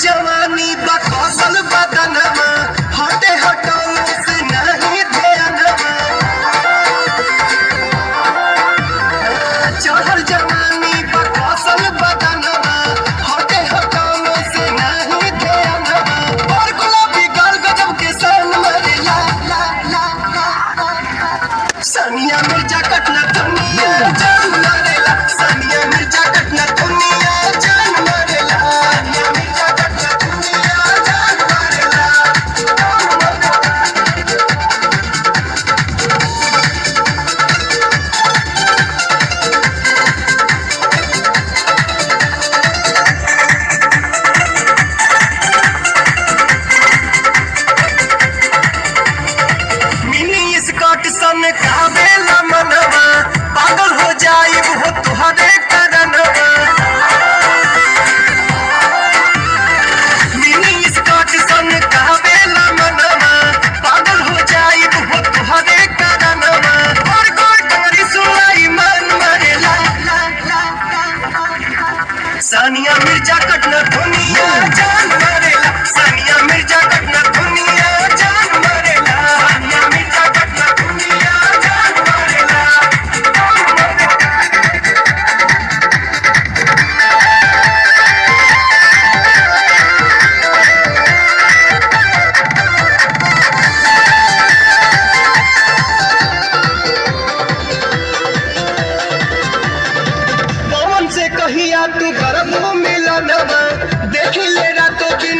जवानी बकौसल बदनमा हटे हटौले से नहीं ध्यानमा चढ़ल जवानी बकौसल बदनमा हटे हटौले से नहीं ध्यानमा और गुलाबी गाल गजब के सन मरे ला ला ला सानिया मिर्जा कटना दुनिया जान मरेला सानिया मिर्जा कटना दुनिया जान मरेला सानिया मिर्जा कटना दुनिया जान मरेला मिनी स्कर्ट सन कावेला मनवा पागल हो जाई वो तुहरे करनवा मिनी स्कर्ट सन कावेला मनवा पागल हो जाई वो तुहरे करनवा और गोर टंगरी सुनाई मन मरेला सानिया मिर्जा कटना दुनिया जान मरेला सानिया मिर्जा कटना दुनिया जान मरेला सानिया मिर्जा कटना दुनिया जान मरेला पवन से कहिया तू गरम मिलनवा देखी ले रातों दिन